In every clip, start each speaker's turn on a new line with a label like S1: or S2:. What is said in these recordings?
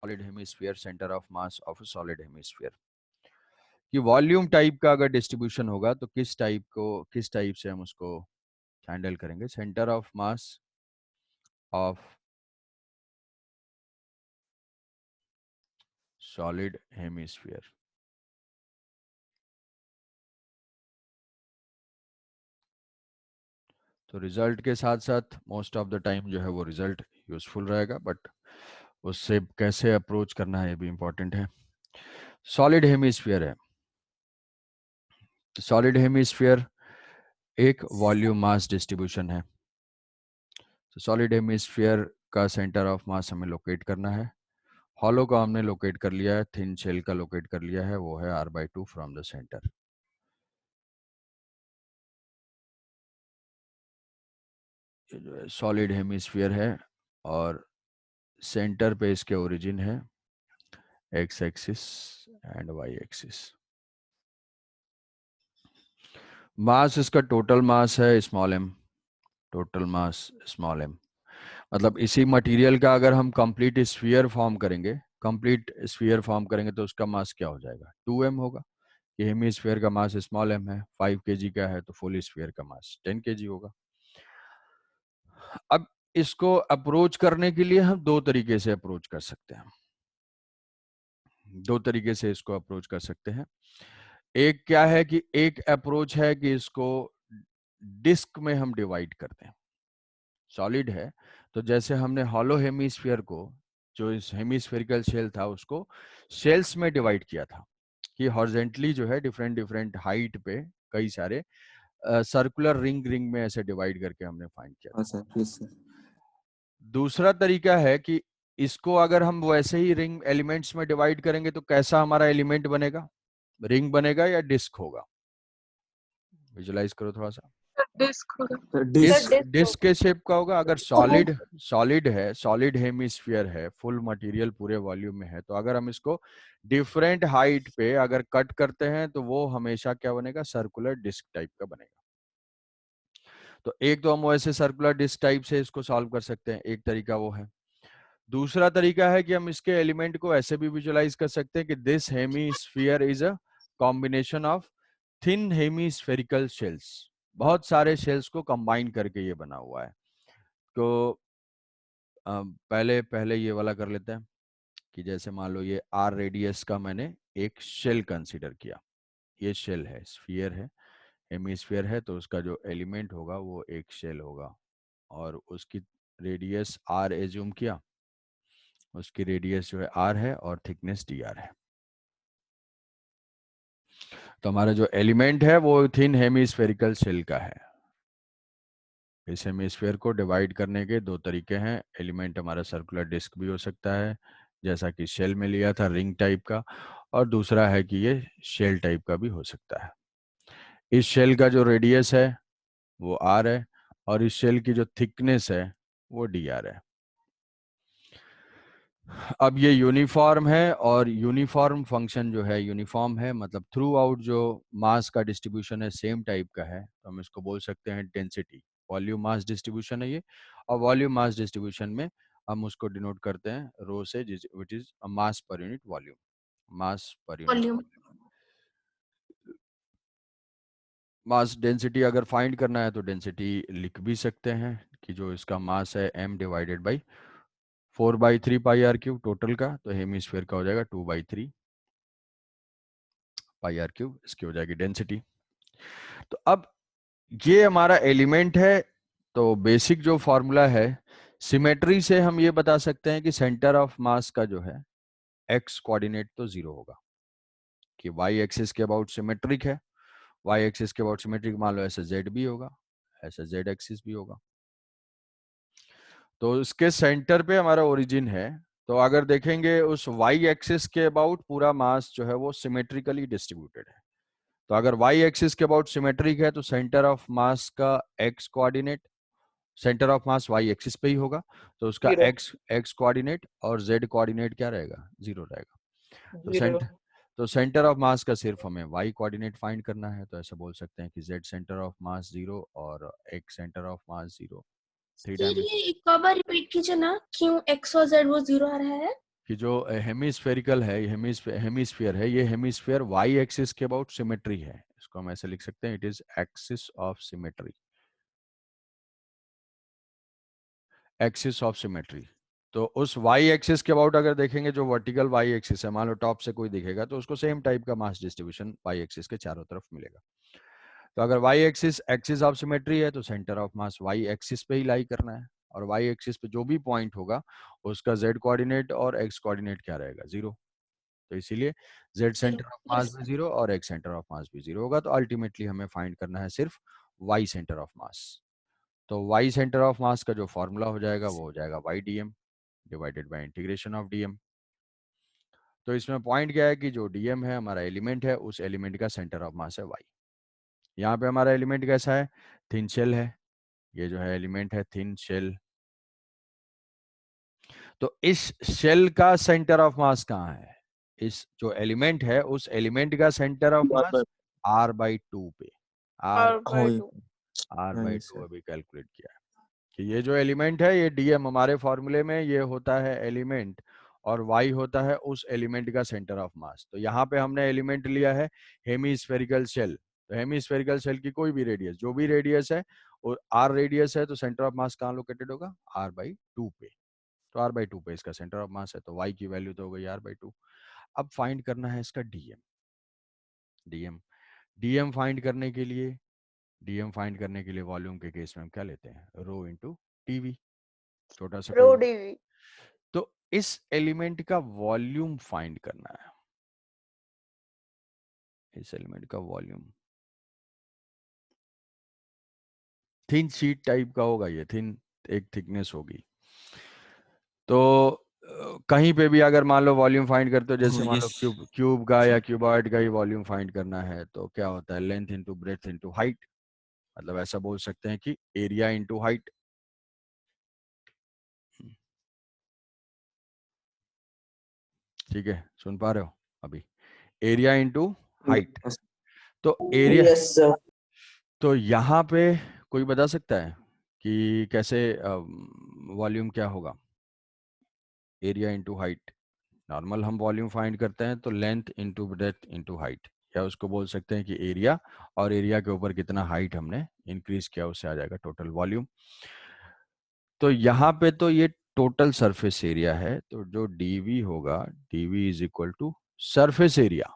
S1: Solid hemisphere, centre of mass of solid hemisphere. कि volume type का अगर distribution होगा तो किस टाइप से हम उसको हैंडल करेंगे। Centre of mass of solid hemisphere. तो रिजल्ट के साथ साथ मोस्ट ऑफ द टाइम जो है वो रिजल्ट यूजफुल रहेगा, बट उससे कैसे अप्रोच करना है ये भी इंपॉर्टेंट है। सॉलिड हेमिस्फीयर है, सॉलिड हेमिस्फीयर एक वॉल्यूम मास डिस्ट्रीब्यूशन है। तो सॉलिड हेमिस्फीयर का सेंटर ऑफ मास हमें लोकेट करना है। हॉलो का हमने लोकेट कर लिया है, थिन शेल का लोकेट कर लिया है, वो है r/2 फ्रॉम द सेंटर। ये जो है सॉलिड हेमिस्फीयर है और सेंटर पे इसके ओरिजिन है x axis and y axis. Mass इसका टोटल मास है small m, total mass small m। मतलब इसी मटेरियल का अगर हम कंप्लीट स्फीयर फॉर्म करेंगे तो उसका मास क्या हो जाएगा, 2m होगा। कि हेमिस्फीयर का मास स्मॉल m है, 5 kg का है, तो फुल स्फीयर का मास 10 kg होगा। अब इसको अप्रोच करने के लिए हम दो तरीके से अप्रोच कर सकते हैं, दो तरीके से इसको अप्रोच कर सकते हैं। एक क्या है कि एक अप्रोच है कि इसको डिस्क में हम डिवाइड करते हैं। सॉलिड है तो जैसे हमने हॉलो हेमिस्फीयर को, जो इस हेमिस्फेरिकल शेल था, उसको शेल्स में डिवाइड किया था कि हॉरिजॉन्टली जो है डिफरेंट डिफरेंट हाइट पे कई सारे सर्कुलर रिंग में ऐसे डिवाइड करके हमने फाइंड किया था। दूसरा तरीका है कि इसको अगर हम वैसे ही रिंग एलिमेंट्स में डिवाइड करेंगे तो कैसा हमारा एलिमेंट बनेगा, रिंग बनेगा या डिस्क होगा। विजुलाइज करो थोड़ा सा।
S2: डिस्क होगा।
S1: डिस्क के शेप का होगा। अगर सॉलिड है, सॉलिड हेमिस्फीयर है, फुल मटेरियल पूरे वॉल्यूम में है, तो अगर हम इसको डिफरेंट हाइट पे अगर कट करते हैं तो वो हमेशा क्या बनेगा, सर्कुलर डिस्क टाइप का बनेगा। तो एक तो हम वैसे सर्कुलर डिस्क टाइप से इसको सॉल्व कर सकते हैं, एक तरीका वो है। दूसरा तरीका है कि हम इसके एलिमेंट को ऐसे भी विजुलाइज कर सकते हैं कि this hemisphere is a combination of thin hemispherical shells. बहुत सारे शेल्स को कंबाइन करके ये बना हुआ है। तो पहले ये वाला कर लेते हैं कि जैसे मान लो ये r रेडियस का मैंने एक शेल कंसीडर किया। ये शेल है, स्फीयर है, हेमिस्फीयर है, तो उसका जो एलिमेंट होगा वो एक शेल होगा और उसकी रेडियस r एज्यूम किया। उसकी रेडियस जो है r है और थिकनेस dr है। तो हमारा जो एलिमेंट है वो थिन हेमिस्फेरिकल शेल का है। इस हेमिस्फीयर को डिवाइड करने के दो तरीके हैं। एलिमेंट हमारा सर्कुलर डिस्क भी हो सकता है, जैसा कि शेल में लिया था रिंग टाइप का, और दूसरा है कि ये शेल टाइप का भी हो सकता है। इस शेल का जो रेडियस है वो r है और इस शेल की जो थिकनेस है वो dr है। अब ये यूनिफॉर्म है और यूनिफॉर्म फंक्शन जो है यूनिफॉर्म है, मतलब थ्रू आउट जो मास का डिस्ट्रीब्यूशन है सेम टाइप का है, तो हम इसको बोल सकते हैं डेंसिटी। वॉल्यूम मास डिस्ट्रीब्यूशन है ये, और वॉल्यूम मास डिस्ट्रीब्यूशन में हम उसको डिनोट करते हैं रो से, which is mass per unit volume, mass per unit
S2: volume.
S1: Mass. Density अगर फाइंड करना है तो डेंसिटी लिख भी सकते हैं कि जो इसका मास है m divided by 4/3 pi R cube total का, तो हेमिस्फीयर का हो जाएगा 2/3 पाई आर क्यूब, इसकी हो जाएगी डेंसिटी। तो अब ये हमारा एलिमेंट है, तो बेसिक जो फॉर्मूला है सिमेट्री से हम ये बता सकते हैं कि सेंटर ऑफ मास का जो है एक्स कोऑर्डिनेट तो 0 होगा, कि वाई एक्सिस के अबाउट सिमेट्रिक है। वाई एक्सिस के अबाउट सिमेट्रिक मान लो ऐसे जेड भी होगा, ऐसे जेड एक्सिस भी होगा। तो इसके सेंटर पे हमारा ओरिजिन है, तो अगर देखेंगे उस वाई एक्सिस के अबाउट पूरा मास जो है वो सिमेट्रिकली डिस्ट्रीब्यूटेड है। तो अगर वाई एक्सिस के अबाउट सिमेट्रिक है तो सेंटर ऑफ मास का X coordinate, centre of mass Y axis पे ही होगा, तो उसका एक्स कोऑर्डिनेट और जेड कोऑर्डिनेट क्या रहेगा, 0 रहेगा। तो सेंटर ऑफ मास का सिर्फ हमें वाई कोऑर्डिनेट फाइंड करना है, तो ऐसे बोल सकते हैं कि जेड सेंटर ऑफ मास 0 और x centre of mass 0। 3
S2: sir
S1: dimension.
S2: ये एक बार रिपीट कीजिए ना, क्यों एक्स और जेड वो 0 आ रहा है?
S1: कि जो हेमिस्फेरिकल है, हेमिस्फीयर है, ये हेमिस्फीयर वाई एक्सिस के अबाउट सिमेट्री है। इसको हम ऐसे लिख सकते हैं, it is axis of symmetry, axis of symmetry. तो उस वाई एक्सिस के अबाउट अगर देखेंगे, जो वर्टिकल वाई एक्सिस है, मान लो टॉप से कोई दिखेगा तो उसको सेम टाइप का मास डिस्ट्रीब्यूशन वाई एक्सिस के चारों तरफ मिलेगा। तो अगर Y axis axis of symmetry है तो centre of mass Y axis पे ही लाई करना है, और वाई एक्सिस पे जो भी पॉइंट होगा उसका जेड कोऑर्डिनेट और एक्स कोऑर्डिनेट क्या रहेगा, जीरो। तो इसीलिए जेड सेंटर ऑफ मास भी जीरो और एक्स सेंटर ऑफ मास भी जीरो होगा। तो अल्टीमेटली हमें फाइंड करना है सिर्फ वाई सेंटर ऑफ मास। तो वाई सेंटर ऑफ मास का जो फॉर्मूला हो जाएगा वो हो जाएगा Y D M divided by integration of D M. तो इसमें पॉइंट क्या है कि जो डीएम है हमारा एलिमेंट है, उस एलिमेंट का सेंटर ऑफ मास है वाई। यहाँ पे हमारा एलिमेंट कैसा है, थिन शेल है, ये जो है एलिमेंट है थिन शेल। तो इस शेल का सेंटर ऑफ मास कहाँ है, इस जो एलिमेंट है उस एलिमेंट का सेंटर ऑफ मास r/2 पे, r
S2: R/2
S1: r/2 अभी कैलकुलेट किया है कि ये जो एलिमेंट है ये डीएम हमारे फॉर्मूले में ये होता है एलिमेंट, और y होता है उस एलिमेंट का सेंटर ऑफ मास। तो यहाँ पे हमने एलिमेंट लिया है हेमी शेल। तो हेमी शेल की कोई भी रेडियस, जो भी रेडियस है और r रेडियस है, तो सेंटर ऑफ मास कहाँ लोकेटेड होगा, r/2 पे। तो r/2 पे इसका सेंटर ऑफ मास है, तो y की वैल्यू तो हो गई r/2। अब फाइंड करना है इसका डीएम। डीएम डीएम फाइंड करने के लिए, डीएम फाइंड करने के लिए वॉल्यूम के केस में हम क्या लेते हैं, रो इंटू टीवी, छोटा सा कोई।
S2: रो डीवी।
S1: तो इस एलिमेंट का वॉल्यूम फाइंड करना है, इस एलिमेंट का वॉल्यूम थिन शीट टाइप का होगा, ये थिन एक थिकनेस होगी। तो कहीं पे भी अगर मान लो वॉल्यूम फाइंड करते हो, जैसे मान लो क्यूब क्यूब का या क्यूबॉइड का ही वॉल्यूम फाइंड करना है, तो क्या होता है, length into breadth into height. मतलब ऐसा बोल सकते हैं कि एरिया इंटू हाइट। ठीक है, सुन पा रहे हो अभी, एरिया इंटू हाइट। तो एरिया,
S2: यस सर।
S1: तो यहाँ पे कोई बता सकता है कि कैसे वॉल्यूम क्या होगा, एरिया इंटू हाइट। नॉर्मल हम वॉल्यूम फाइंड करते हैं तो length into breadth into height, या उसको बोल सकते हैं कि एरिया, और एरिया के ऊपर कितना हाइट हमने इंक्रीज किया उससे आ जाएगा टोटल वॉल्यूम। तो यहाँ पे तो ये टोटल सरफेस एरिया है, तो जो डीवी होगा, DV is equal to surface area.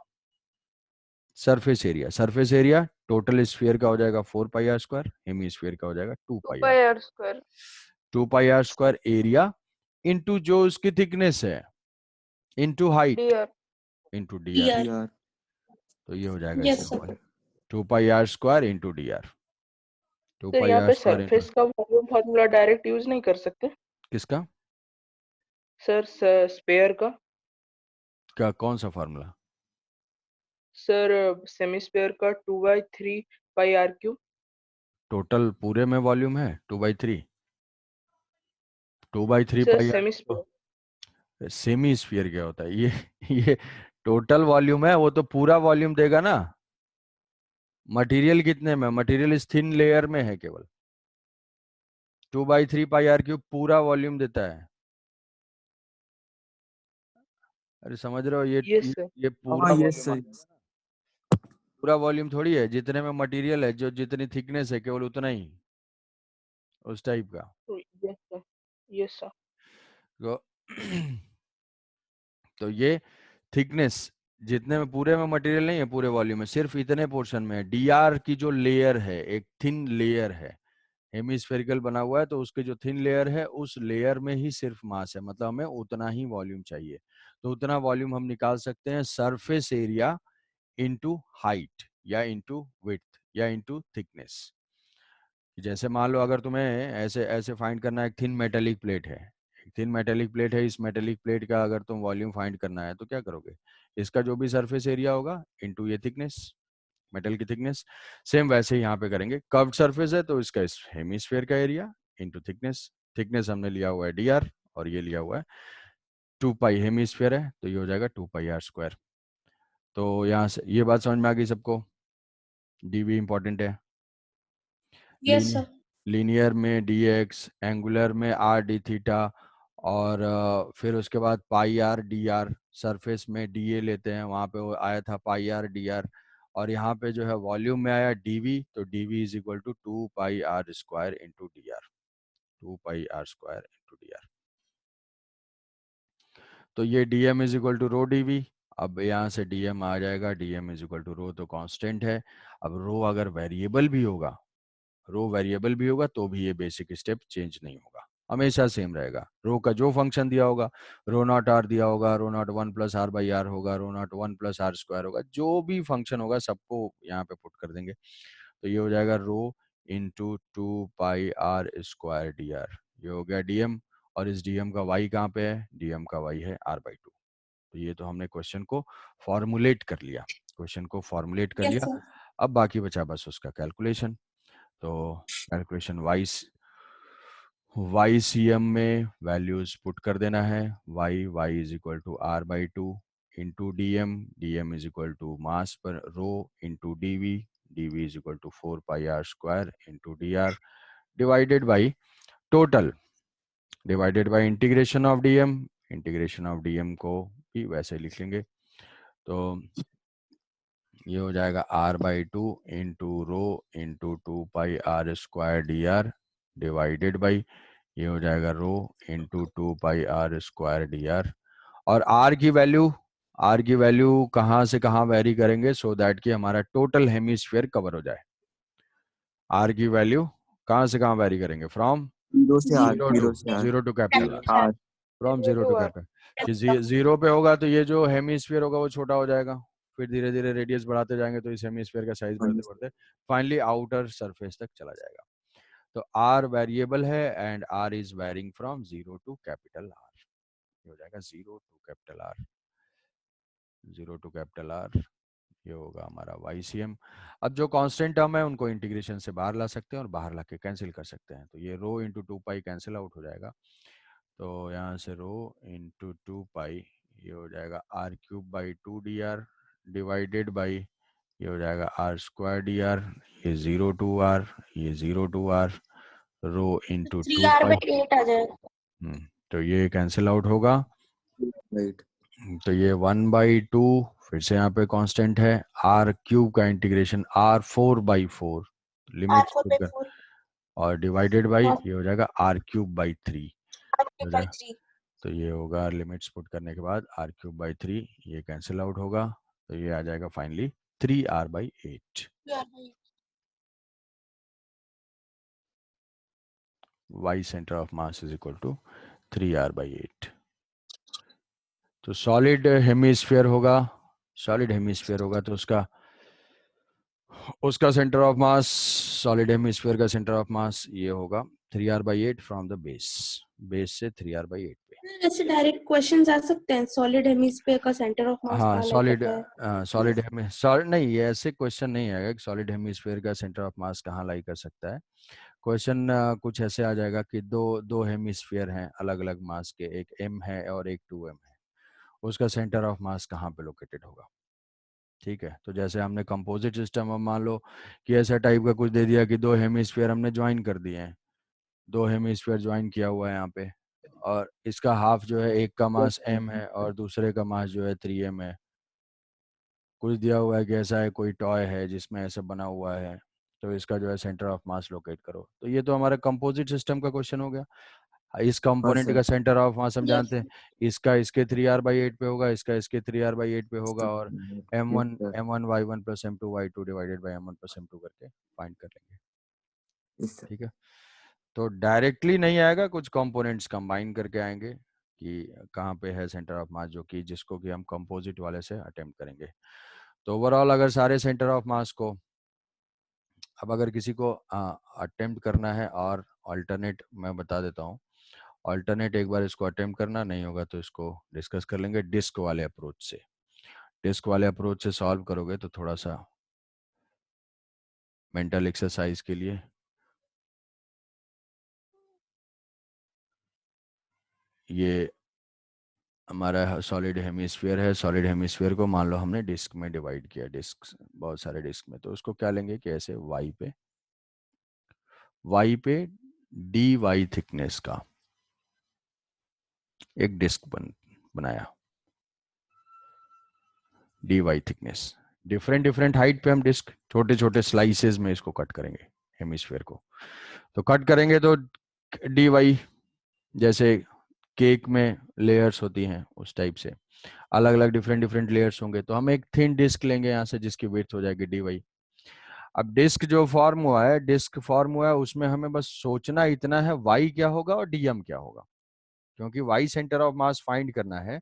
S1: Surface area total sphere का हो जाएगा 4πr², हेमी स्फीयर का हो जाएगा
S2: 2
S1: 2πr।
S2: Pi are square
S1: 2πr² area into जो उसकी थिकनेस है into
S2: D
S1: height
S2: R.
S1: Into D R.
S2: यार
S1: तो ये हो जाएगा
S2: यस
S1: इसका
S2: sir.
S1: 2πr² into D R. Two
S2: sir
S1: pi
S2: यहाँ
S1: आर
S2: पे
S1: स्क्वायर इंटू
S2: सरफेस का वॉल्यूम फार्मूला डायरेक्ट यूज नहीं कर सकते
S1: किसका,
S2: सर? स्पेयर का
S1: क्या कौन सा फार्मूला,
S2: सर, सेमी स्पेयर का 2/3 पाई आर क्यूब।
S1: टोटल पूरे में वॉल्यूम है 2/3, 2/3
S2: sir
S1: pi
S2: semi
S1: R.
S2: Sphere.
S1: Semi sphere क्या होता है ये टोटल वॉल्यूम है, वो तो पूरा वॉल्यूम देगा ना। मटेरियल कितने में, मटेरियल इस थिन लेयर में है केवल। 2/3 πr³ पूरा वॉल्यूम देता है। अरे समझ रहे हो,
S2: यस सर।
S1: ये पूरा वॉल्यूम आ जाएगा ना। पूरा वॉल्यूम थोड़ी है, जितने में मटेरियल है, जो जितनी थिकनेस है केवल उतना ही, उस टाइप का।
S2: Yes sir. Yes sir.
S1: तो तो ये थिकनेस जितने में, पूरे में मटेरियल नहीं है पूरे वॉल्यूम में, सिर्फ इतने पोर्शन में है। डीआर की जो लेयर है, एक थिन लेयर है, हेमिस्फेरिकल बना हुआ है, तो उसके जो थिन लेयर है उस लेयर में ही सिर्फ मास है, मतलब हमें उतना ही वॉल्यूम चाहिए। तो उतना वॉल्यूम हम निकाल सकते हैं सरफेस एरिया इंटू हाइट या इंटू विड्थ या इंटू थिकनेस। जैसे मान लो अगर तुम्हें ऐसे ऐसे फाइंड करना है, एक थिन मेटेलिक प्लेट है, एक थिन मेटेलिक प्लेट है, इस मेटेलिक प्लेट का अगर तुम वॉल्यूम फाइंड करना है तो क्या करोगे, इसका जो भी सरफेस एरिया होगा इंटू ये थिकनेस, मेटल की थिकनेस। सेम वैसे ही यहाँ पे करेंगे, कर्व्ड सरफेस है तो इसका इस हेमिस्फीयर का एरिया इंटू थिकनेस। थिकनेस हमने लिया हुआ है dr, और ये लिया हुआ है 2π, हेमिस्फीयर है तो ये हो जाएगा 2πr²। तो यहाँ से ये बात समझ में आ गई सबको, dv इंपॉर्टेंट है।
S2: Yes sir.
S1: लीनियर में dx, एंगुलर में r d थीटा, और फिर उसके बाद पाई आर डी आर, सरफेस में डी ए लेते हैं, वहाँ पे वो आया था पाई आर डी आर, और यहाँ पे जो है वॉल्यूम में आया डीवी, तो DV is equal to 2 pi r² into D R, 2 pi r² into D R. तो ये dm is equal to rho DV. अब यहाँ से dm आ जाएगा, dm is equal to rho तो कांस्टेंट है। अब रो अगर वेरिएबल भी होगा, रो वेरिएबल भी होगा तो भी ये बेसिक स्टेप चेंज नहीं होगा, हमेशा सेम रहेगा। रो का जो फंक्शन दिया होगा, रो नॉट आर दिया होगा, रो नॉट 1+r/r होगा, रो नॉट 1+r² होगा, जो भी फंक्शन होगा सबको यहाँ पे पुट कर देंगे। तो ये हो जाएगा rho into 2 pi r² D R, ये हो गया dm। और इस dm का y कहाँ पे है, dm का y है r/2। तो ये तो हमने क्वेश्चन को फॉर्मुलेट कर लिया, क्वेश्चन को फॉर्मुलेट कर
S3: यस
S1: लिया।
S3: सर।
S1: अब बाकी बचा बस उसका कैलकुलेशन। तो कैलकुलेशन वाई सी एम में वैल्यूज पुट कर देना है। Y is equal to r/2 into d m is equal to mass per rho into d v is equal to 4 pi r² into D r, divided by total, divided by integration of D m. Integration of D m को भी वैसे लिख लेंगे। तो ये हो जाएगा r/2 into rho into 2 pi r² divided by, ये हो जाएगा रो इंटू 2 पाई r² और r की वैल्यू कहाँ से कहाँ वेरी करेंगे सो दैट कि हमारा टोटल हेमिस्फीयर कवर हो जाए। r की वैल्यू कहाँ से कहाँ वेरी करेंगे, फ्रॉम
S3: जीरो से R,
S1: zero to capital R,
S3: R.
S1: From zero to
S2: to r.
S1: Capital. कि जीरो पे होगा तो ये जो हेमिस्फीयर होगा वो छोटा हो जाएगा, फिर धीरे धीरे रेडियस बढ़ाते जाएंगे तो इस हेमिस्फीयर का साइज बढ़ते बढ़ते फाइनली आउटर सरफेस तक चला जाएगा। तो r वेरिएबल है and r is varying from zero to capital r, ये हो जाएगा zero to capital r, zero to capital r, ये होगा हमारा YCM। अब जो कांस्टेंट टर्म है उनको इंटीग्रेशन से बाहर ला सकते हैं और बाहर ला के कैंसिल कर सकते हैं, तो ये rho into 2 pi cancel out हो जाएगा। तो यहाँ से रो इंटू 2 पाई, ये हो जाएगा r³/2 dr डिवाइडेड बाई, ये हो जाएगा r²dr, ये 0 to r, ये 0 to r, rho into
S3: 3r/8 आ जाएगा।
S1: तो ये कैंसिल आउट होगा।
S3: राइट।
S1: तो ये 1/2, फिर से यहाँ पे कांस्टेंट है, r³ का इंटीग्रेशन r4/4 लिमिट्स पुट कर,
S3: r4/4
S1: और डिवाइडेड बाई,
S3: और
S1: ये हो जाएगा r³/3 हो जाए।
S3: r3/3।
S1: तो ये होगा लिमिट्स पुट करने के बाद r³/3, ये कैंसिल आउट होगा, तो ये आ जाएगा finally 3r/8। y centre of mass is equal to 3r/8। तो सॉलिड हेमिस्फीयर होगा, सॉलिड हेमिस्फीयर होगा तो उसका centre of mass, solid hemisphere का सेंटर ऑफ मास ये होगा 3r/8 from the base, base से 3r/8 पे।
S3: ऐसे डायरेक्ट क्वेश्चंस आ सकते हैं, सॉलिड हेमिस्फीयर का सेंटर ऑफ मास
S1: हाँ
S3: कहाँ लाई
S1: सॉलिड,
S3: करता है?
S1: सॉलिड हेमी सॉलिड नहीं, ये ऐसे क्वेश्चन नहीं आएगा कि सॉलिड हेमिस्फीयर का सेंटर ऑफ मास कहाँ लाई कर सकता है। क्वेश्चन कुछ ऐसे आ जाएगा कि दो दो हेमिस्फीयर हैं अलग अलग मास के, एक m है और एक 2m है, उसका सेंटर ऑफ मास कहाँ पे लोकेटेड होगा। ठीक है, तो जैसे हमने कंपोजिट सिस्टम में मान लो कि ऐसा टाइप का कुछ दे दिया कि दो हेमिस्फीयर हमने ज्वाइन कर दिए हैं, दो हेमिस्फीयर ज्वाइन किया हुआ है यहाँ पे, और इसका हाफ जो है, एक का मास m है और दूसरे का मास जो है 3m है। कुछ दिया हुआ है कि ऐसा है कोई टॉय है जिसमें ऐसा बना हुआ है, तो इसका जो है सेंटर ऑफ मास लोकेट करो। तो ये तो हमारा कंपोजिट सिस्टम का क्वेश्चन हो गया। इस कंपोनेंट का सेंटर ऑफ मास हम जानते हैं, इसका इसके 3r/8 पे होगा, इसका इसके 3r/8 पे होगा, और m1 plus m2 divided by m1 plus m2 करके फाइंड कर लेंगे। ठीक है, तो डायरेक्टली नहीं आएगा, कुछ कंपोनेंट्स कंबाइन करके आएंगे कि कहाँ पे है सेंटर ऑफ मास, जो कि जिसको कि हम कंपोजिट वाले से अटेम्प्ट करेंगे। तो ओवरऑल अगर सारे सेंटर ऑफ मास को, अब अगर किसी को अटेम्प्ट करना है, और अल्टरनेट मैं बता देता हूँ, अल्टरनेट एक बार इसको अटेम्प्ट करना, नहीं होगा तो इसको डिस्कस कर लेंगे डिस्क वाले अप्रोच से। डिस्क वाले अप्रोच से सॉल्व करोगे तो थोड़ा सा मेंटल एक्सरसाइज के लिए, ये हमारा सॉलिड हेमिस्फीयर है, सॉलिड हेमिस्फीयर को मान लो हमने डिस्क में डिवाइड किया, डिस्क बहुत सारे डिस्क में, तो उसको क्या लेंगे कि ऐसे y पे dy थिकनेस का, एक डिस्क बनाया, dy thickness, different different height पे हम डिस्क छोटे छोटे स्लाइसेस में इसको कट करेंगे, हेमिस्फीयर को। तो कट करेंगे तो dy, जैसे केक में लेयर्स होती हैं उस टाइप से अलग अलग डिफरेंट डिफरेंट लेयर्स होंगे। तो हम एक थिन डिस्क लेंगे यहाँ से जिसकी विड्थ हो जाएगी dy। अब डिस्क जो फॉर्म हुआ है, डिस्क फॉर्म हुआ है, उसमें हमें बस सोचना इतना है y क्या होगा और dm क्या होगा, क्योंकि y centre of mass find करना है।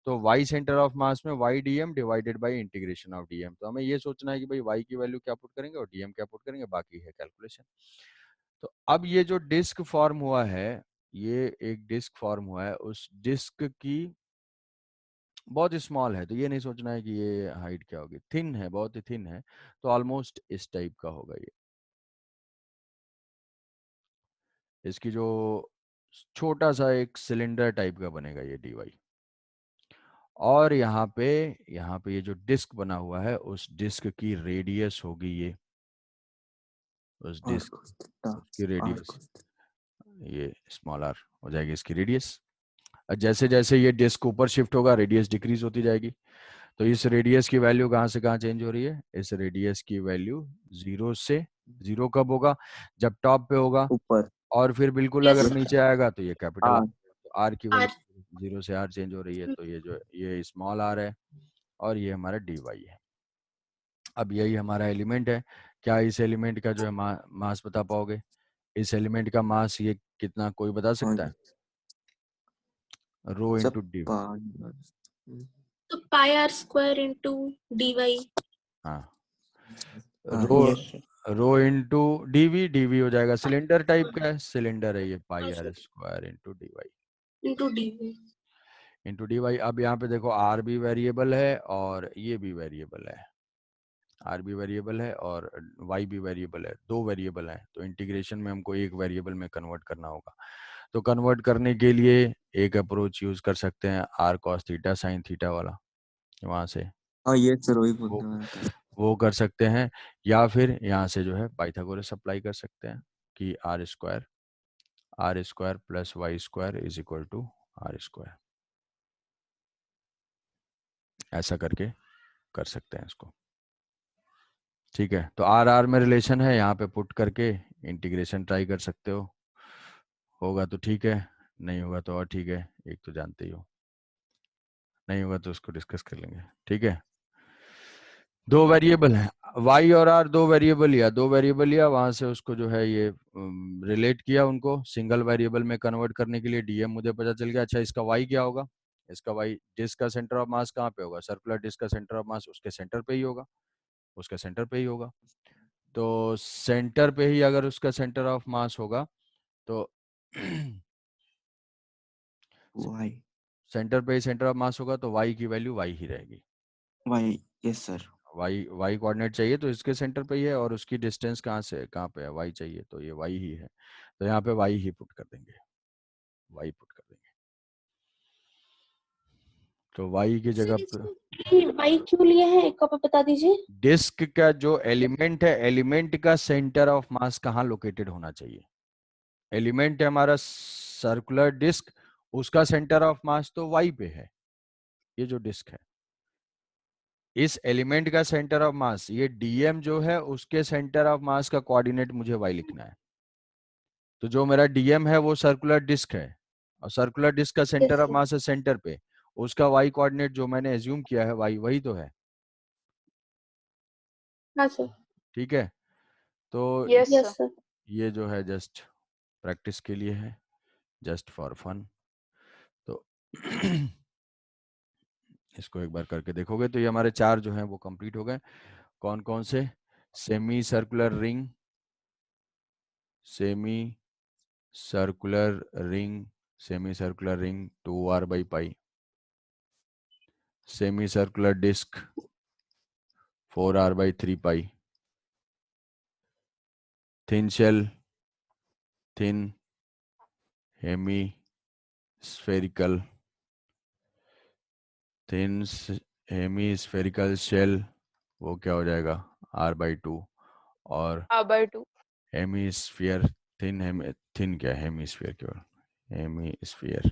S1: तो y सेंटर ऑफ मास में y dm divided by integration of dm। तो हमें ये सोचना है कि भाई y की वैल्यू क्या पुट करेंगे और dm क्या पुट करेंगे, बाकी है कैलकुलेशन। तो अब ये जो डिस्क फॉर्म हुआ है, ये एक डिस्क फॉर्म हुआ है, उस डिस्क की बहुत स्मॉल है, तो ये नहीं सोचना है कि ये हाइट क्या होगी, थिन है, बहुत ही थिन है, तो ऑलमोस्ट इस टाइप का होगा ये। इसकी जो छोटा सा एक सिलेंडर टाइप का बनेगा ये dy। और यहाँ पे ये जो डिस्क बना हुआ है, उस डिस्क की रेडियस होगी ये, उस
S4: आर
S1: डिस्क
S4: cos थीटा
S1: उसकी
S4: आर
S1: रेडियस,
S4: cos
S1: ये स्मॉल आर हो जाएगी इसकी रेडियस। और जैसे जैसे ये डिस्क ऊपर शिफ्ट होगा, रेडियस डिक्रीज होती जाएगी। तो इस रेडियस की वैल्यू कहाँ से कहाँ चेंज हो रही है, इस रेडियस की वैल्यू जीरो से, जीरो कब होगा, जब टॉप पे होगा,
S4: ऊपर
S1: और फिर बिल्कुल
S3: Yes,
S1: अगर
S3: sir.
S1: नीचे आएगा तो ये कैपिटल आर।
S4: आर
S1: तो आर की
S3: R.
S1: वैल्यू जीरो से आर चेंज हो रही है, तो ये जो ये स्मॉल आर है और ये हमारा dy है। अब यही हमारा एलिमेंट है। क्या इस एलिमेंट का जो है मास बता पाओगे, इस एलिमेंट का मास ये कितना, कोई बता
S4: हाँ
S1: सकता है, रो
S4: सब
S1: into D.
S3: So pi r square into dy.
S1: हाँ,
S4: हाँ
S1: रो
S4: yes
S1: rho into DV, DV हो जाएगा सिलेंडर टाइप का है, सिलेंडर है ये, पाई
S3: हाँ,
S1: R
S3: sir.
S1: Square into D Y,
S3: Into dv.
S1: Into D Y. अब यहाँ पे देखो आर भी वेरिएबल है और ये भी वेरिएबल है, आर भी वेरिएबल है और वाई भी वेरिएबल है, दो वेरिएबल है। तो इंटीग्रेशन में हमको एक वेरिएबल में कन्वर्ट करना होगा। तो कन्वर्ट करने के लिए एक अप्रोच यूज कर सकते हैं, R cos theta sine theta वाला, वहां से
S4: हाँ यस सर वही
S1: वो
S4: बोलने वाला था
S1: वो कर सकते हैं, या फिर यहाँ से जो है पाइथागोरस अप्लाई कर सकते हैं कि R square plus Y square is equal to R square, ऐसा करके कर सकते हैं इसको। ठीक है, तो आर आर में रिलेशन है, यहाँ पे पुट करके इंटीग्रेशन ट्राई कर सकते हो, होगा तो ठीक है, नहीं होगा तो और ठीक है, एक तो जानते ही हो, नहीं होगा तो उसको डिस्कस कर लेंगे। ठीक है, दो वेरिएबल हैं, y और r, दो वेरिएबल लिया, वहां से उसको जो है ये रिलेट किया, उनको सिंगल वेरिएबल में कन्वर्ट करने के लिए dm मुझे पता चल गया। अच्छा, इसका y क्या होगा, इसका y, डिस्क का सेंटर ऑफ मास कहाँ पे होगा, सर्कुलर डिस्क का सेंटर ऑफ मास उसके सेंटर पे ही होगा, उसके सेंटर पे ही होगा। तो सेंटर पे ही अगर उसका सेंटर ऑफ मास होगा तो
S4: वाई
S1: सेंटर पे ही सेंटर ऑफ मास होगा, तो y की वैल्यू y ही रहेगी।
S4: Y yes sir
S1: y coordinate चाहिए तो इसके सेंटर पे ही है, और उसकी डिस्टेंस कहाँ से कहाँ पे है, y चाहिए तो ये y ही है, तो यहाँ पे y ही पुट कर देंगे, y पुट कर देंगे। तो y की
S3: सर
S1: जगह पर
S3: इसमें y क्यों लिया है, एक आप बता दीजिए।
S1: डिस्क का जो एलिमेंट है, एलिमेंट का सेंटर ऑफ मास कहाँ लोकेटेड होना चाहिए, एलिमेंट है हमारा सर्कुलर डिस्क, उसका सेंटर ऑफ मास तो y पे है, ये जो डिस्क है, इस एलिमेंट का सेंटर ऑफ मास, ये dm जो है उसके सेंटर ऑफ मास का कोऑर्डिनेट मुझे y लिखना है। तो जो मेरा डीएम है वो सर्कुलर डिस्क है, और सर्कुलर डिस्क का
S3: यस
S1: सेंटर ऑफ
S3: सर.
S1: मास है सेंटर पे, उसका वाई कोऑर्डिनेट जो मैंने एज्यूम किया है वाई, वही तो है।
S3: हाँ सर.
S1: ठीक है, तो
S2: Yes,
S3: यस
S2: sir.
S3: सर.
S1: ये जो है जस्ट प्रैक्टिस के लिए है, जस्ट फॉर फन। तो इसको एक बार करके देखोगे तो ये हमारे चार जो हैं वो कंप्लीट हो गए। कौन कौन से, semi circular ring, semi circular ring, semi circular ring 2r/π, semi circular disc 4r/3π, thin shell, thin hemi spherical, thin hemi spherical shell, वो क्या हो जाएगा r/2, और
S2: R/2.
S1: हेमीस्फीयर, थिन क्या हेमीस्फीयर, केवल हेमीस्फीयर,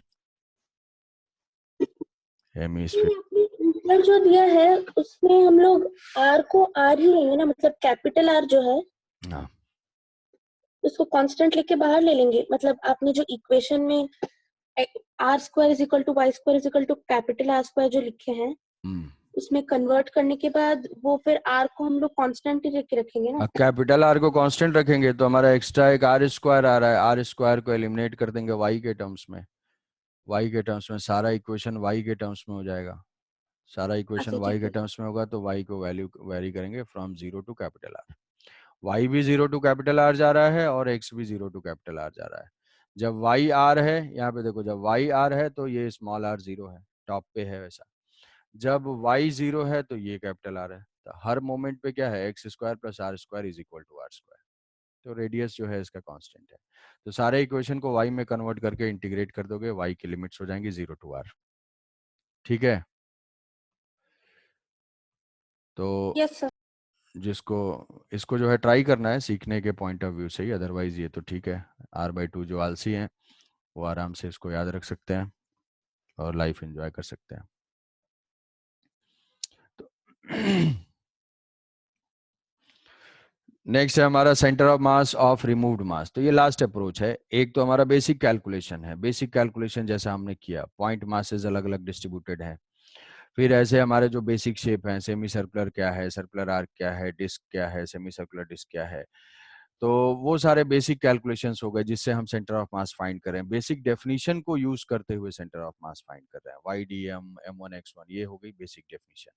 S1: हेमिस्फीयर
S3: ऊपर जो दिया है उसमें हम लोग आर को आर ही लेंगे ना, मतलब कैपिटल आर जो है
S1: हाँ
S3: उसको कांस्टेंट लेके बाहर ले लेंगे। मतलब आपने जो इक्वेशन में R square is equal to Y square is equal to capital R square जो लिखे हैं
S1: हम्म
S3: उसमें कन्वर्ट करने के बाद वो फिर आर को हम लोग कांस्टेंट ही लेके रखेंगे ना।
S1: कैपिटल आर को कांस्टेंट रखेंगे तो हमारा एक्स्ट्रा एक आर स्क्वायर आ रहा है, आर स्क्वायर को एलिमिनेट कर देंगे वाई के टर्म्स में, वाई के टर्म्स में सारा इक्वेशन वाई के टर्म्स में हो जाएगा, सारा इक्वेशन
S3: अच्छा
S1: वाई
S3: ठीक
S1: के
S3: है।
S1: टर्म्स में होगा तो वाई को वैल्यू वेरी करेंगे from 0 to capital R. Y भी 0 टू कैपिटल आर जा रहा है और एक्स भी 0 टू कैपिटल आर जा रहा है। जब वाई आर है, यहाँ पे देखो जब वाई आर है तो ये स्मॉल आर 0 है, टॉप पे है वैसा। जब वाई 0 है तो ये कैपिटल आर है। तो हर मोमेंट पे क्या है, X square plus R square is equal to R square. तो रेडियस जो है इसका कांस्टेंट है। तो सारे इक्वेशन को वाई में कन्वर्ट करके इंटीग्रेट कर दोगे, वाई की लिमिट्स हो जाएंगी 0 टू आर। ठीक है, तो
S3: यस सर।
S1: जिसको इसको जो है ट्राई करना है सीखने के पॉइंट ऑफ व्यू से ही, अदरवाइज ये तो ठीक है। R/2 जो आलसी हैं वो आराम से इसको याद रख सकते हैं और लाइफ एंजॉय कर सकते हैं। तो नेक्स्ट है हमारा centre of mass of removed mass. तो ये लास्ट अप्रोच है। एक तो हमारा बेसिक कैलकुलेशन है, बेसिक कैलकुलेशन जैसा हमने किया, पॉइंट मासेस अलग अलग डिस्ट्रीब्यूटेड है। फिर ऐसे हमारे जो बेसिक शेप हैं, सेमी सर्कुलर क्या है, सर्कुलर आर्क क्या है, डिस्क क्या है, सेमी सर्कुलर डिस्क क्या है, तो वो सारे बेसिक कैलकुलेशंस हो गए जिससे हम सेंटर ऑफ मास फाइंड कर रहे हैं। बेसिक डेफिनेशन को यूज करते हुए सेंटर ऑफ मास फाइंड कर रहे हैं, Y D M M one X one, ये हो गई बेसिक डेफिनेशन।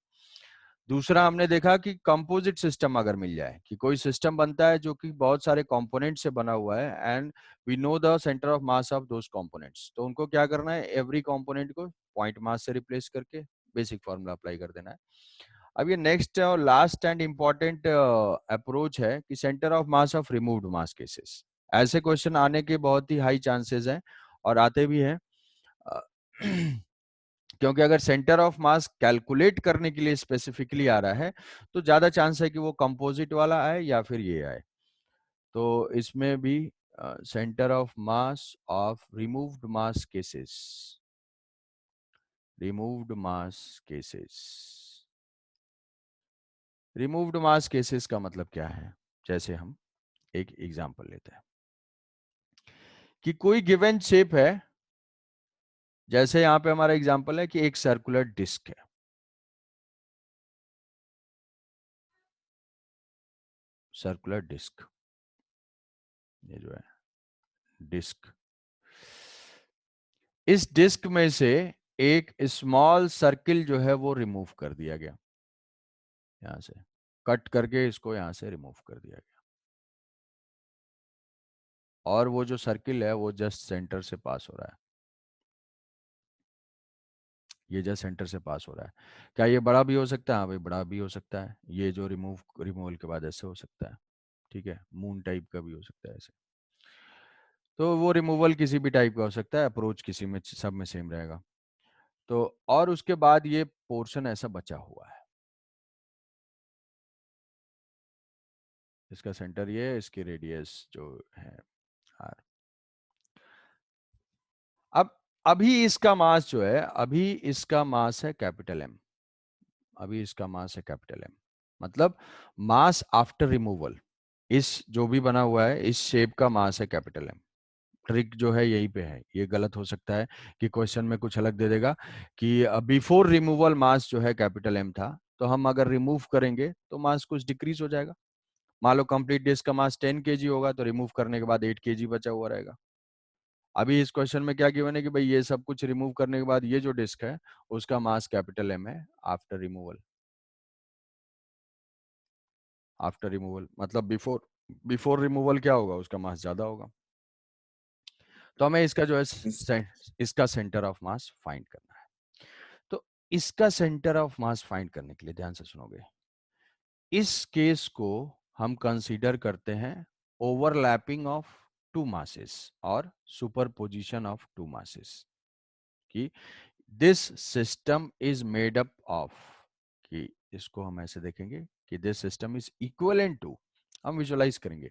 S1: दूसरा हमने देखा कि कंपोजिट सिस्टम अगर मिल जाए, कि कोई सिस्टम बनता है जो कि बहुत सारे कंपोनेंट से बना हुआ है and we know the centre of mass of those components, तो उनको क्या करना है, एवरी कंपोनेंट को पॉइंट मास से रिप्लेस करके बेसिक फॉर्मूला अप्लाई कर देना है। अब ये नेक्स्ट और लास्ट एंड इंपॉर्टेंट अप्रोच है कि centre of mass of removed mass cases. ऐसे क्वेश्चन आने के बहुत ही हाई चांसेस हैं और आते भी हैं अ, क्योंकि अगर सेंटर ऑफ मास कैलकुलेट करने के लिए स्पेसिफिकली आ रहा है तो ज्यादा चांस है कि वो कंपोजिट वाला आए या फिर ये आए। तो इसमें भी centre of mass of removed mass cases, removed mass cases, removed mass cases का मतलब क्या है, जैसे हम एक एग्जांपल लेते हैं कि कोई गिवन शेप है, जैसे यहां पे हमारा एग्जांपल है कि एक सर्कुलर डिस्क है, सर्कुलर डिस्क, ये जो है डिस्क, इस डिस्क में से एक स्मॉल सर्किल जो है वो रिमूव कर दिया गया, यहां से कट करके इसको यहां से रिमूव कर दिया गया और वो जो सर्किल है वो जस्ट सेंटर से पास हो रहा है, ये जस्ट सेंटर से पास हो रहा है। क्या ये बड़ा भी हो सकता है? हाँ भाई, बड़ा भी हो सकता है। ये जो रिमूवल के बाद ऐसे हो सकता है, ठीक है, मून टाइप का भी हो सकता है ऐसे। तो वो रिमूवल किसी भी टाइप का हो सकता है, अप्रोच किसी में सब में सेम रहेगा। तो और उसके बाद ये पोर्शन ऐसा बचा हुआ है, इसका सेंटर ये, इसकी रेडियस जो है आर। अब अभी इसका मास जो है, अभी इसका मास है कैपिटल एम, अभी इसका मास है कैपिटल एम, मतलब मास आफ्टर रिमूवल, इस जो भी बना हुआ है इस शेप का मास है कैपिटल एम। ट्रिक जो है यही पे है, ये गलत हो सकता है कि क्वेश्चन में कुछ अलग दे देगा कि बिफोर रिमूवल मास जो है कैपिटल एम था, तो हम अगर रिमूव करेंगे तो मास कुछ डिक्रीज हो जाएगा। मान लो कंप्लीट डिस्क का मास 10 केजी होगा तो रिमूव करने के बाद 8 केजी बचा हुआ रहेगा। अभी इस क्वेश्चन में क्या गिवन है कि भाई ये सब कुछ रिमूव करने के बाद ये जो डिस्क है उसका मास कैपिटल एम है आफ्टर रिमूवल, आफ्टर रिमूवल मतलब बिफोर, बिफोर रिमूवल क्या होगा, उसका मास ज्यादा होगा। तो हमें इसका जो है इसका सेंटर ऑफ मास फाइंड करना है। तो इसका सेंटर ऑफ मास फाइंड करने के लिए ध्यान से सुनोगे, इस केस को हम कंसीडर करते हैं ओवरलैपिंग ऑफ टू मासेस और सुपरपोजिशन ऑफ टू मासेस, कि this system is made up of, कि इसको हम ऐसे देखेंगे कि this system is equivalent to, हम विजुअलाइज करेंगे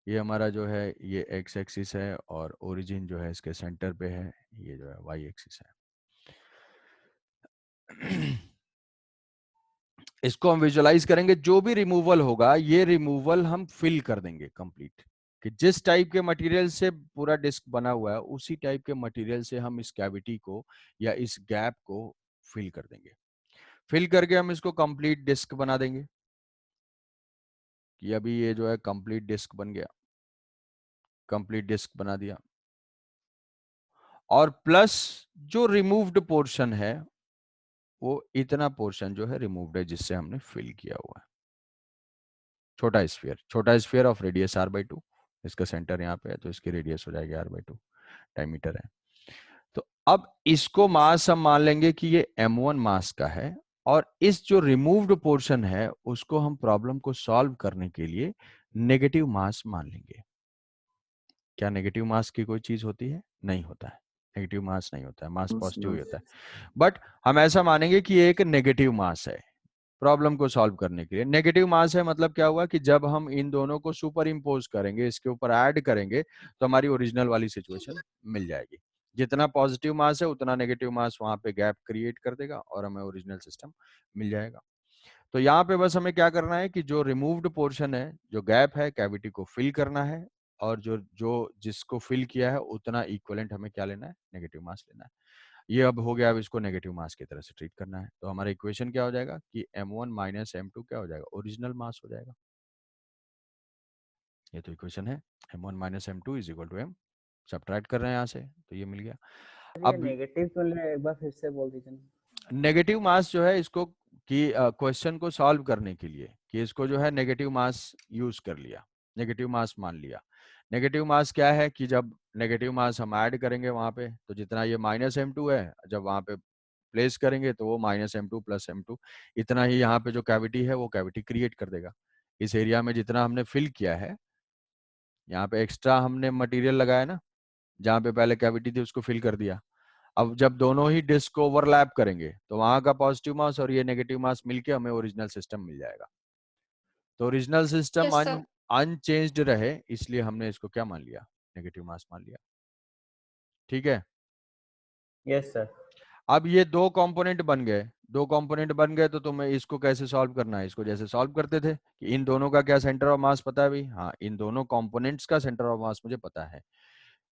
S1: ये हमारा जो है ये एक्स एक्सिस है और ओरिजिन जो है इसके सेंटर पे है, ये जो है वाई एक्सिस है। इसको हम विजुअलाइज करेंगे, जो भी रिमूवल होगा ये रिमूवल हम फिल कर देंगे कंप्लीट, कि जिस टाइप के मटेरियल से पूरा डिस्क बना हुआ है उसी टाइप के मटेरियल से हम इस कैविटी को या इस गैप को फिल कर देंगे। फिल करके हम इसको कंप्लीट डिस्क बना देंगे, कि अभी ये जो है कंप्लीट डिस्क बन गया, कंप्लीट डिस्क बना दिया। और प्लस जो रिमूव्ड पोर्शन है वो इतना पोर्शन जो है रिमूव्ड है जिससे हमने फिल किया हुआ है। छोटा स्फीयर ऑफ रेडियस r/2, इसका सेंटर यहाँ पे है तो इसकी रेडियस हो जाएगी r/2 डायमीटर है। तो अब इसको मास हम मान लेंगे कि ये m1 मास का है, और इस जो रिमूव्ड पोर्शन है उसको हम प्रॉब्लम को सॉल्व करने के लिए नेगेटिव मास मान लेंगे। क्या नेगेटिव मास की कोई चीज होती है? नहीं होता है, नेगेटिव मास नहीं होता है, मास पॉजिटिव ही होता है। बट हम ऐसा मानेंगे कि ये एक नेगेटिव मास है प्रॉब्लम को सॉल्व करने के लिए। नेगेटिव मास है मतलब क्या हुआ कि जब हम इन दोनों को सुपर इम्पोज करेंगे, इसके ऊपर ऐड करेंगे, तो हमारी ओरिजिनल वाली सिचुएशन मिल जाएगी। जितना पॉजिटिव मास है उतना नेगेटिव मास वहां पे गैप क्रिएट कर देगा और हमें ओरिजिनल सिस्टम मिल जाएगा। तो यहाँ पे बस हमें क्या करना है कि जो रिमूव्ड पोर्शन है, जो गैप है, कैविटी को फिल करना है, और जो जो जिसको फिल किया है उतना इक्विवेलेंट हमें क्या लेना है? नेगेटिव मास लेना है। ये अब हो गया, अब इसको नेगेटिव मास की तरह से ट्रीट करना है। तो हमारा इक्वेशन क्या हो जाएगा कि m1 माइनस m2 क्या हो जाएगा? ओरिजिनल मास हो जाएगा। ये तो इक्वेशन है, m1 minus m2 is equal to m, subtract कर रहे हैं यहाँ से तो ये मिल गया।
S5: ये
S1: अब
S5: नेगेटिव क्यों ले, एक बार फिर से बोल दीजिए।
S1: नेगेटिव मास जो है इसको कि क्वेश्चन को सॉल्व करने के लिए कि इसको जो है नेगेटिव मास यूज कर लिया, नेगेटिव मास मान लिया। नेगेटिव मास क्या है कि जब नेगेटिव मास हम ऐड करेंगे वहां पे, तो जितना ये माइनस m2 है जब वहां पे प्लेस करेंगे तो वो माइनस m2 प्लस m2 इतना ही यहाँ पे जो कैविटी है वो कैविटी क्रिएट कर देगा। इस एरिया में जितना हमने फिल किया है, यहाँ पे एक्स्ट्रा हमने मटेरियल लगाया ना, जहाँ पे पहले कैविटी थी उसको फिल कर दिया। अब जब दोनों ही डिस्क को ओवरलैप करेंगे तो वहां का पॉजिटिव मास और ये नेगेटिव मास मिलके हमें ओरिजिनल सिस्टम मिल जाएगा। तो original system
S6: yes sir.
S1: Unchanged रहे इसलिए हमने इसको क्या मान लिया? नेगेटिव मास मान लिया। ठीक है,
S5: यस सर।
S1: अब ये दो कंपोनेंट बन गए, दो कंपोनेंट बन गए तो तुम्हें इसको कैसे सॉल्व करना है? इसको जैसे सॉल्व करते थे कि इन दोनों का क्या सेंटर ऑफ मास पता है भाई? हाँ, इन दोनों कंपोनेंट्स का सेंटर ऑफ मास मुझे पता है।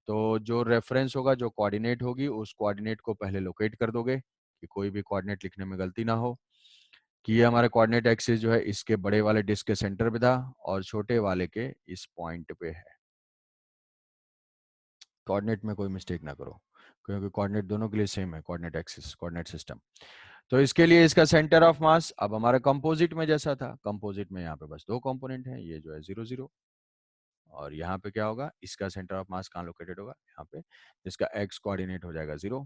S1: तो जो रेफरेंस होगा, जो कोऑर्डिनेट होगी, उस कोऑर्डिनेट को पहले लोकेट कर दोगे कि कोई भी कोऑर्डिनेट लिखने में गलती ना हो, कि ये हमारा कोऑर्डिनेट एक्सिस जो है इसके बड़े वाले डिस्क के सेंटर पे था और छोटे वाले के इस पॉइंट पे है। कोऑर्डिनेट में कोई मिस्टेक ना करो क्योंकि कोऑर्डिनेट दोनों के लिए सेम है, कोऑर्डिनेट एक्सिस, कोऑर्डिनेट सिस्टम। तो इसके लिए इसका सेंटर ऑफ मास अब हमारा कंपोजिट में जैसा था, कंपोजिट में यहाँ पे बस दो कंपोनेंट हैं, ये जो है 0 0, और यहाँ पे क्या होगा? इसका सेंटर ऑफ मास कहाँ लोकेटेड होगा? यहाँ पे, जिसका x कोऑर्डिनेट हो जाएगा 0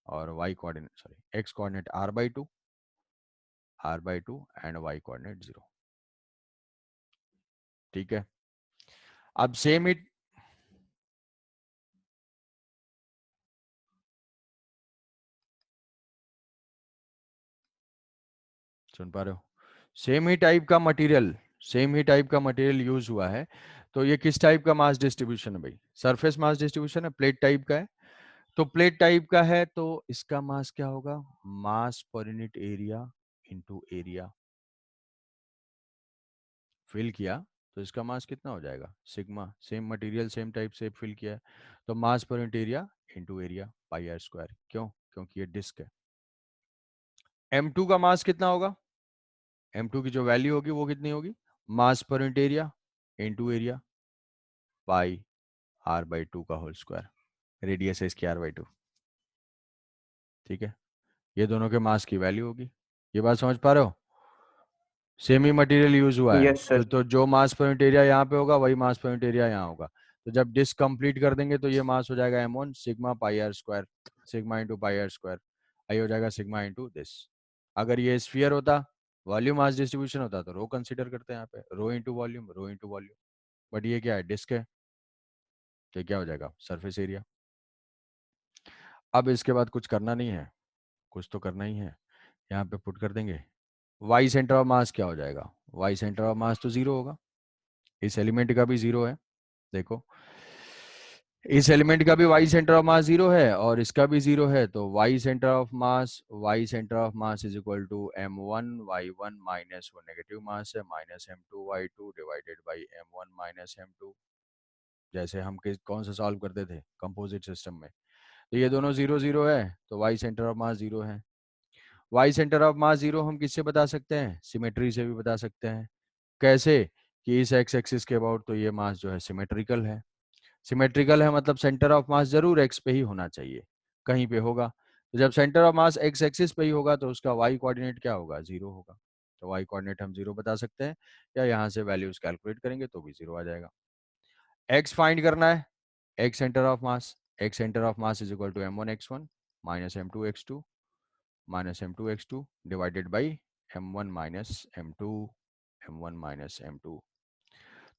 S1: और y coordinate, sorry x coordinate r/2 and y coordinate 0। ठीक है, अब सेम इट, सुन पा रहे हो? सेम ही टाइप का मटेरियल, सेम ही टाइप का मटेरियल यूज हुआ है। तो ये किस टाइप का मास डिस्ट्रीब्यूशन है भाई? सरफेस मास डिस्ट्रीब्यूशन है, प्लेट टाइप का है। तो प्लेट टाइप का है तो इसका मास क्या होगा? Mass per unit area into area. Fill किया तो इसका मास कितना हो जाएगा? Sigma, same material same type से फिल किया है तो mass per unit area into area pi are square. क्यों? क्योंकि ये डिस्क है। m2 का मास कितना होगा? m2 की जो वैल्यू होगी वो कितनी होगी? Mass per unit area into area pi r/2 का होल स्क्वायर, रेडियस है इसकी r/2। ठीक है, ये दोनों के मास की वैल्यू होगी। ये बात समझ पा रहे हो? सेम ही मटेरियल यूज हुआ है
S5: यस सर।
S1: तो जो मास पर यूनिट एरिया यहाँ पे होगा वही मास पर यूनिट एरिया यहाँ होगा। तो जब डिस्क कंप्लीट कर देंगे तो ये मास हो जाएगा m1 sigma pi are square, sigma into pi are square, I हो जाएगा सिग्मा इंटू दिस। अगर ये स्फीयर होता, वॉल्यूम मास डिस्ट्रीब्यूशन होता तो रो कंसीडर करते हैं यहाँ पे, rho into volume, rho into volume. But ये क्या है? डिस्क है तो क्या हो जाएगा? Surface area. अब इसके बाद कुछ करना नहीं है, कुछ तो करना ही है, यहाँ पे पुट कर देंगे। वाई सेंटर ऑफ मास क्या हो जाएगा? वाई सेंटर ऑफ मास तो 0 होगा, इस एलिमेंट का भी 0 है। देखो इस एलिमेंट का भी वाई सेंटर ऑफ मास 0 है और इसका भी 0 है, तो Y centre of mass is equal to m1 y1 minus वो नेगेटिव मास है minus m2 y2 divided by m1 minus m2। जैसे हम कौन सा सॉल्व करते थे कंपोजिट सिस्टम में, तो ये दोनों 0 0 है, तो वाई सेंटर ऑफ मास 0 है। वाई सेंटर ऑफ मास 0 हम किससे बता सकते हैं? सिमेट्री से भी बता सकते हैं। कैसे? कि इस एक्स एक्सिस के अबाउट तो ये मास जो है सिमेट्रिकल है। सिमेट्रिकल है मतलब सेंटर ऑफ मास जरूर एक्स पे ही होना चाहिए, कहीं पे होगा। तो जब centre of mass x axis पे ही होगा तो उसका वाई कोऑर्डिनेट क्या होगा? 0 होगा। तो वाई कोऑर्डिनेट हम 0 बता सकते हैं, या यहाँ से वैल्यूज कैलकुलेट करेंगे तो भी 0 आ जाएगा। एक्स फाइंड करना है, X centre of mass is equal to m1 x1 minus m2 x2 minus m2 x2 divided by m1 minus m2।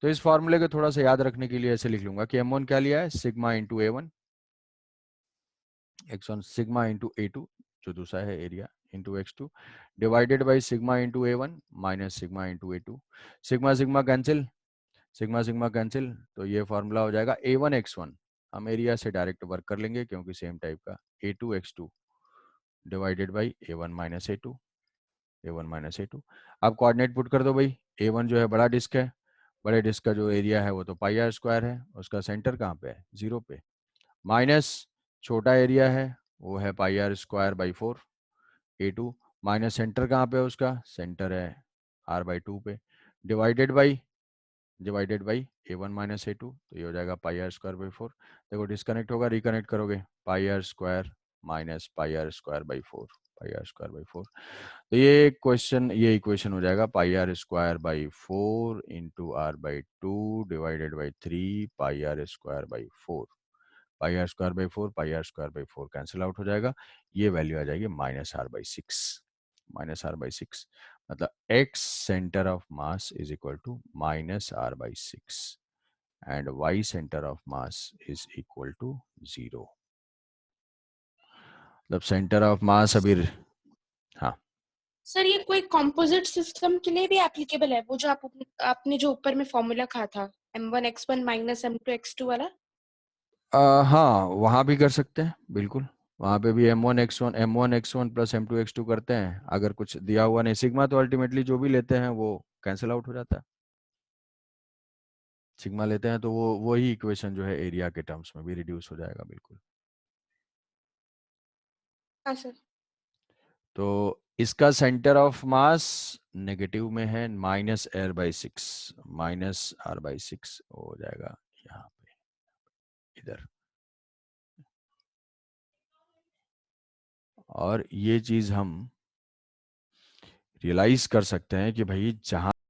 S1: तो इस फॉर्मूले को थोड़ा सा याद रखने के लिए ऐसे लिख लूंगा कि m1 क्या लिया है? Sigma into a1 x1 sigma into a2 जो दूसरा है area into x2 divided by sigma into a1 minus sigma into a2। Sigma sigma cancel, तो ये फॉर्मूला हो जाएगा a1 x1, हम एरिया से डायरेक्ट वर्क कर लेंगे क्योंकि सेम टाइप का, a2 x2 divided by a1 minus a2। अब कोऑर्डिनेट पुट कर दो भाई। a1 जो है बड़ा डिस्क है, बड़े डिस्क का जो एरिया है वो तो पाई आर स्क्वायर है, उसका सेंटर कहाँ पे है? 0 पे। माइनस छोटा एरिया है वो है pi are square by 4 a2 minus centre कहाँ पे है उसका? सेंटर है r/2 पे divided by a1 minus a2, तो ये हो जाएगा पाई आर स्क्वायर बाई 4। देखो डिस्कनेक्ट होगा, रिकनेक्ट करोगे pi are square minus pi are square by 4। तो ये इक्वेशन हो जाएगा pi are square by 4 into r/2 divided by 3 pi are square by 4। Pi are square by 4 cancel out हो जाएगा, ये वैल्यू आ जाएगी -r/6। मतलब x centre of mass is equal to -r/6 and y centre of mass is equal to 0। मतलब centre of मास अभी हाँ
S3: sir ये कोई कंपोजिट सिस्टम के लिए भी एप्लीकेबल है? वो जो आपने जो ऊपर में फॉर्मूला कहा था m1 x1 minus m2 x2 वाला।
S1: हाँ वहाँ भी कर सकते हैं बिल्कुल, वहाँ पे भी m1 x1 plus m2 x2 करते हैं। अगर कुछ दिया हुआ नहीं, सिग्मा तो अल्टीमेटली जो भी लेते हैं वो कैंसिल आउट हो जाता है। सिग्मा लेते हैं तो वही इक्वेशन जो है एरिया के टर्म्स में भी रिड्यूस हो जाएगा बिल्कुल।
S3: हाँ सर।
S1: तो इसका सेंटर ऑफ मास नेगेटिव में है -r/6 हो जाएगा यहाँ पे इधर। और ये चीज हम रियलाइज कर सकते हैं कि भाई जहां